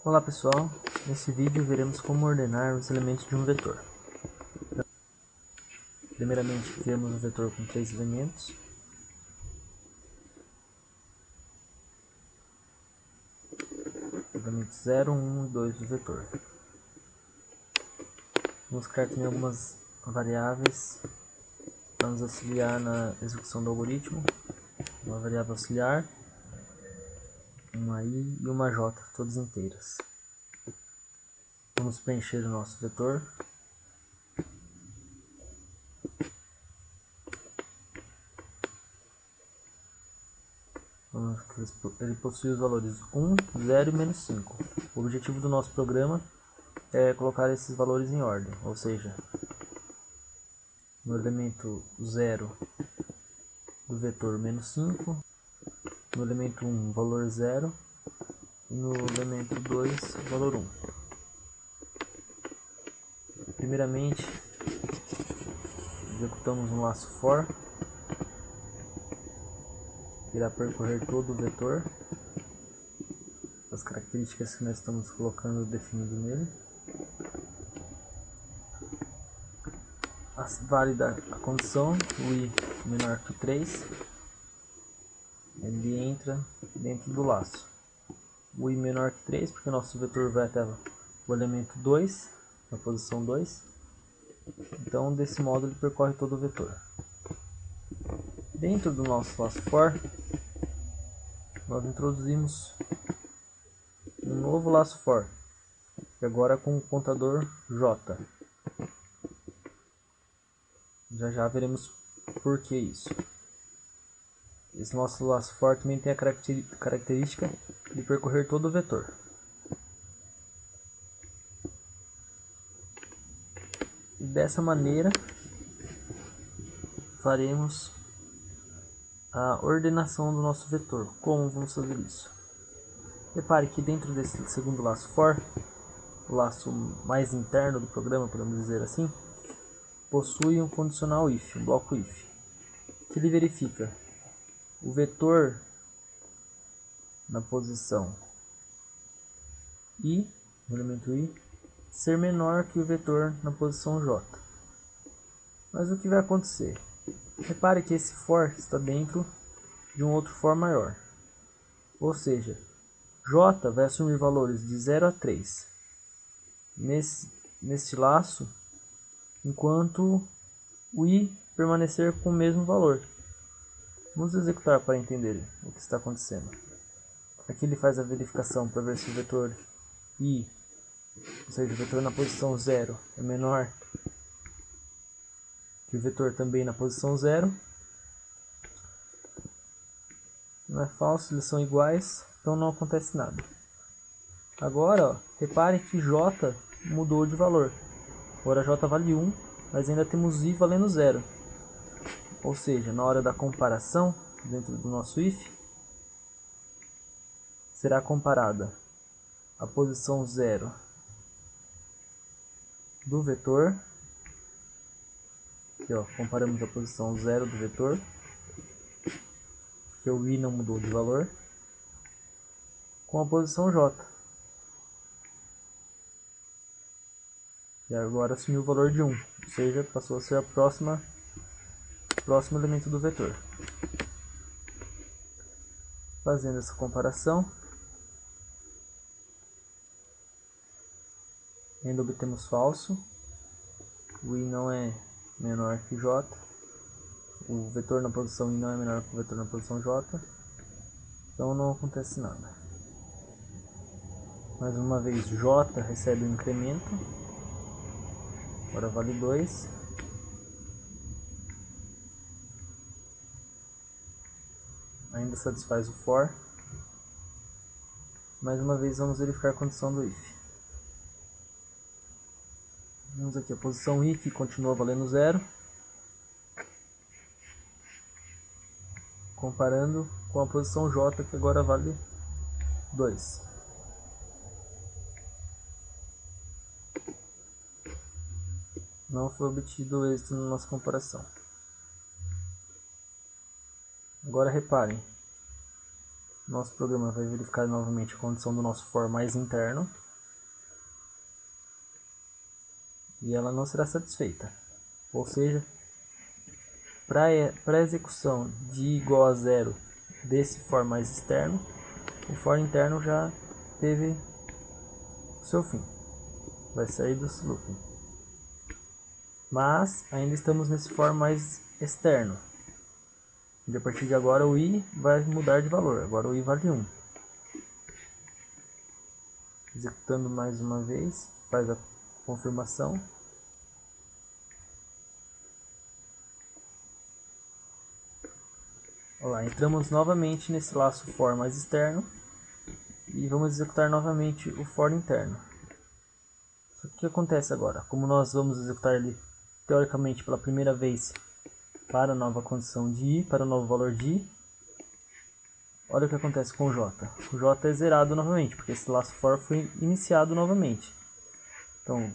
Olá pessoal, nesse vídeo veremos como ordenar os elementos de um vetor. Primeiramente criamos um vetor com 3 elementos. Elementos 0, 1 e 2 do vetor. Vamos criar também algumas variáveis para nos auxiliar na execução do algoritmo. Uma variável auxiliar, uma i e uma j, todas inteiras. Vamos preencher o nosso vetor. Ele possui os valores 1, 0 e menos 5. O objetivo do nosso programa é colocar esses valores em ordem, ou seja, no elemento 0 do vetor menos 5, no elemento 1 valor 0 e no elemento 2 valor 1. Primeiramente, executamos um laço for, que irá percorrer todo o vetor, as características que nós estamos colocando definido nele. Válida a condição, o i menor que 3, ele entra dentro do laço. O i menor que 3, porque o nosso vetor vai até o elemento 2, na posição 2. Então, desse modo, ele percorre todo o vetor. Dentro do nosso laço for, nós introduzimos um novo laço for, e agora com o contador j. Já veremos por que isso. Esse nosso laço for também tem a característica de percorrer todo o vetor. E dessa maneira faremos a ordenação do nosso vetor. Como vamos fazer isso? Repare que dentro desse segundo laço for, o laço mais interno do programa, podemos dizer assim, possui um condicional if, um bloco if, que ele verifica o vetor na posição i, o elemento i, ser menor que o vetor na posição j. Mas o que vai acontecer? Repare que esse for está dentro de um outro for maior, ou seja, j vai assumir valores de 0 a 3 neste laço, enquanto o i permanecer com o mesmo valor. Vamos executar para entender o que está acontecendo. Aqui ele faz a verificação para ver se o vetor i, ou seja, o vetor na posição 0 é menor que o vetor também na posição 0. Não é falso, eles são iguais, então não acontece nada. Agora, repare que j mudou de valor. Agora j vale 1, mas ainda temos i valendo 0. Ou seja, na hora da comparação, dentro do nosso if, será comparada a posição 0 do vetor. Aqui, ó, comparamos a posição 0 do vetor, porque o i não mudou de valor, com a posição j. E agora assumiu o valor de 1, ou seja, passou a ser a próximo elemento do vetor. Fazendo essa comparação, ainda obtemos falso, o i não é menor que j, o vetor na posição i não é menor que o vetor na posição j, então não acontece nada. Mais uma vez, j recebe um incremento, agora vale 2. Ainda satisfaz o for. Mais uma vez vamos verificar a condição do if. Vemos aqui a posição i, que continua valendo 0, comparando com a posição j, que agora vale 2. Não foi obtido êxito na nossa comparação. Agora reparem, nosso programa vai verificar novamente a condição do nosso for mais interno. E ela não será satisfeita. Ou seja, para a execução de i igual a 0 desse for mais externo, o for interno já teve o seu fim. Vai sair desse looping. Mas ainda estamos nesse for mais externo. E a partir de agora o i vai mudar de valor. Agora o i vale 1. Executando mais uma vez, faz a confirmação. Olá, entramos novamente nesse laço for mais externo e vamos executar novamente o for interno. Só que o que acontece agora? Como nós vamos executar ele teoricamente pela primeira vez para a nova condição de i, para o novo valor de i, olha o que acontece com o j. O j é zerado novamente, porque esse laço for foi iniciado novamente. Então,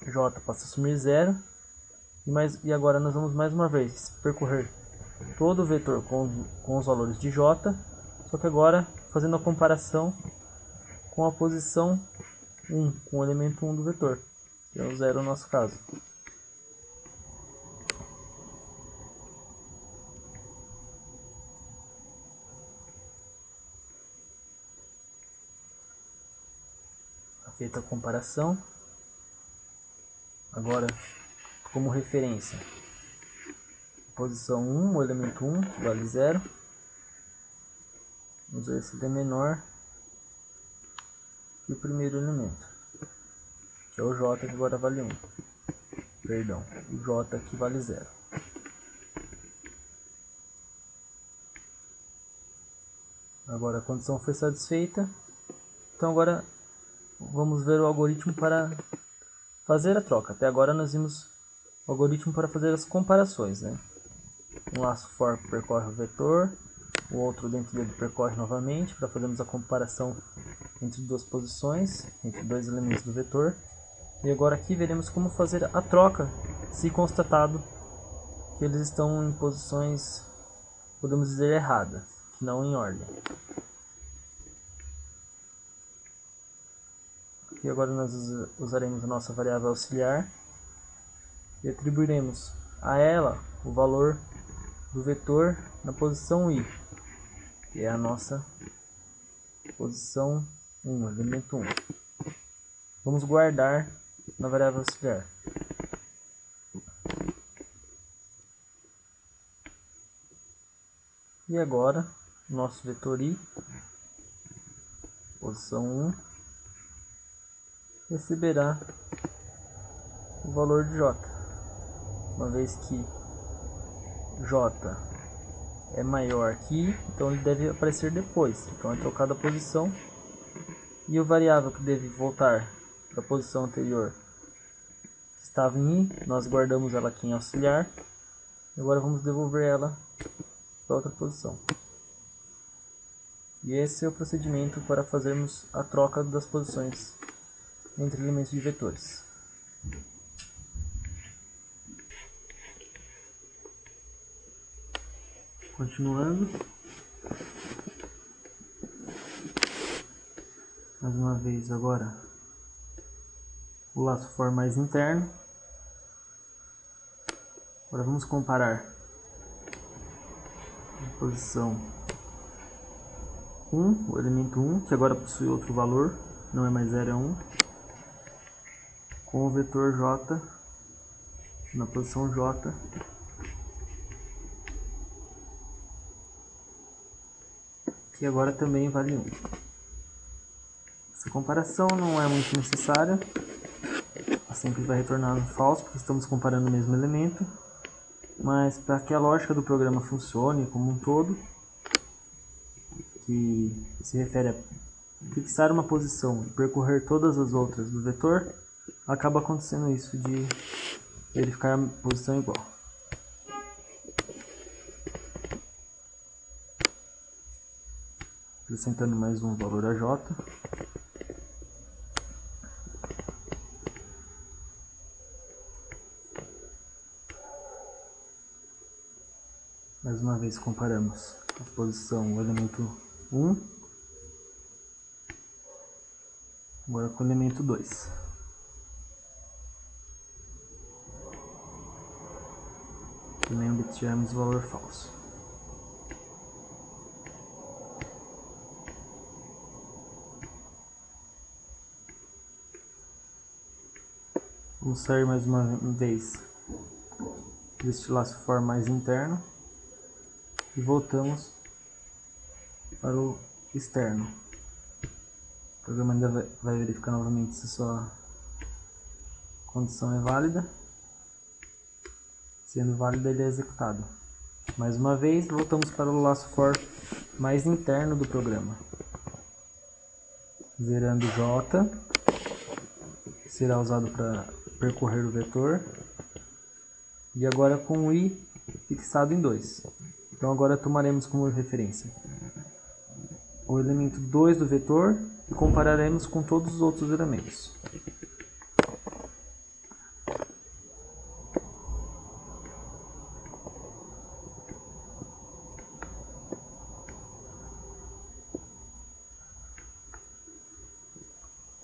j passa a assumir 0 e agora nós vamos mais uma vez percorrer todo o vetor com os valores de j, só que agora fazendo a comparação com a posição 1, com o elemento 1 do vetor, que é o 0 no nosso caso. Feita a comparação, agora como referência, posição 1, o elemento 1, que vale 0. Vamos ver se ele é menor que o primeiro elemento, que é o j, que agora vale 1. Perdão, o j aqui vale 0. Agora a condição foi satisfeita, então agora vamos ver o algoritmo para fazer a troca. Até agora nós vimos o algoritmo para fazer as comparações, né? Um laço for percorre o vetor, o outro dentro dele percorre novamente para fazermos a comparação entre duas posições, entre dois elementos do vetor. E agora aqui veremos como fazer a troca, se constatado que eles estão em posições, podemos dizer, erradas, que não em ordem. Aqui agora nós usaremos a nossa variável auxiliar e atribuiremos a ela o valor do vetor na posição i, que é a nossa posição 1, elemento 1. Vamos guardar na variável auxiliar. E agora, nosso vetor i, posição 1, receberá o valor de j, uma vez que j é maior que i, então ele deve aparecer depois. Então é trocada a posição e o variável que deve voltar para a posição anterior estava em i, nós guardamos ela aqui em auxiliar e agora vamos devolver ela para outra posição. E esse é o procedimento para fazermos a troca das posições entre elementos de vetores. Continuando, mais uma vez agora o laço for mais interno. Agora vamos comparar a posição 1, o elemento 1, que agora possui outro valor, não é mais 0, é 1, com o vetor j na posição j, que agora também vale 1. Essa comparação não é muito necessária, ela sempre vai retornar falso, porque estamos comparando o mesmo elemento, mas para que a lógica do programa funcione como um todo, que se refere a fixar uma posição e percorrer todas as outras do vetor, acaba acontecendo isso de verificar a posição igual. Acrescentando mais um valor a j. Mais uma vez comparamos a posição, o elemento 1. Agora com o elemento 2. Também obtivemos o valor falso. Vamos sair mais uma vez deste laço for mais interno e voltamos para o externo. O programa ainda vai verificar novamente se sua condição é válida. Sendo válida, ele é executado. Mais uma vez, voltamos para o laço for mais interno do programa. Zerando J, será usado para percorrer o vetor. E agora com o I fixado em 2. Então agora tomaremos como referência o elemento 2 do vetor e compararemos com todos os outros elementos.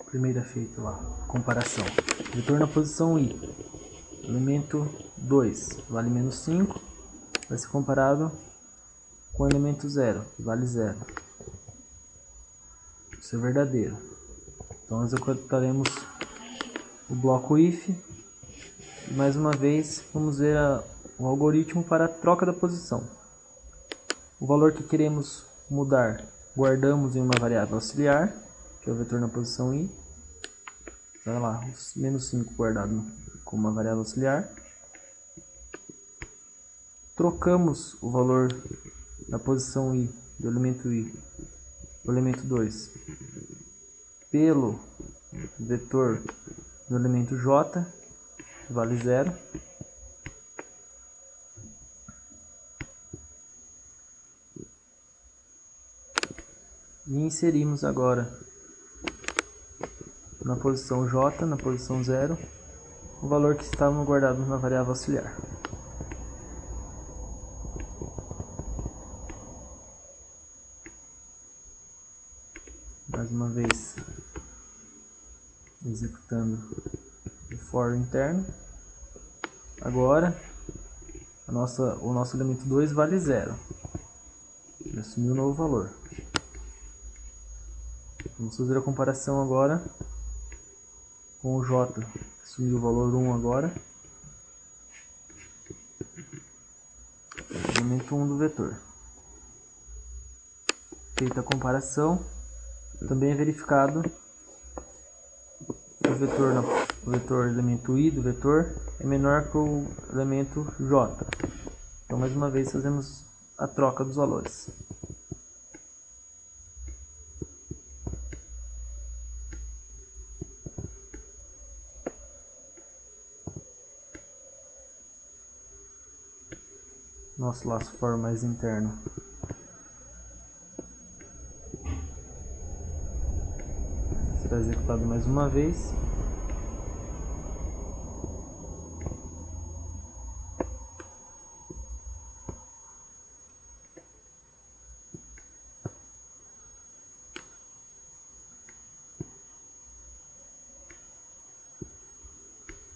Primeira feita lá, comparação. Vetor na posição I. Elemento 2 vale menos 5, vai ser comparado com o elemento 0, que vale 0. Isso é verdadeiro. Então executaremos o bloco if e mais uma vez vamos ver o algoritmo para a troca da posição. O valor que queremos mudar guardamos em uma variável auxiliar, que é o vetor na posição i. Vai lá, os menos 5 guardado como uma variável auxiliar. Trocamos o valor da posição i, do elemento i, do elemento 2, pelo vetor do elemento j, que vale 0. E inserimos agora na posição j, na posição 0, o valor que estava guardado na variável auxiliar. Mais uma vez, executando o for interno. Agora, o nosso elemento 2 vale 0. Ele assumiu um novo valor. Vamos fazer a comparação agora com o j, que assumiu o valor 1 agora. Elemento 1 do vetor. Feita a comparação, também é verificado que o vetor elemento i do vetor é menor que o elemento j. Então mais uma vez fazemos a troca dos valores. Nosso laço for mais interno será executado mais uma vez.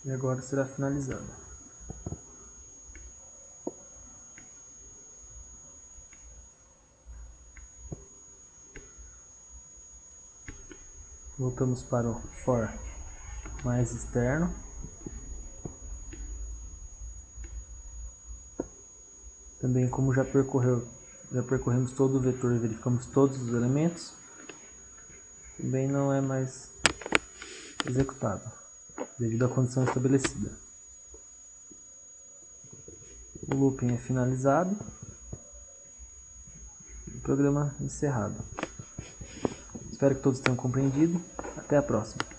E agora será finalizado. Voltamos para o for mais externo. Também, como já percorremos todo o vetor e verificamos todos os elementos, também não é mais executado, devido à condição estabelecida. O looping é finalizado. O programa encerrado. Espero que todos tenham compreendido. Até a próxima.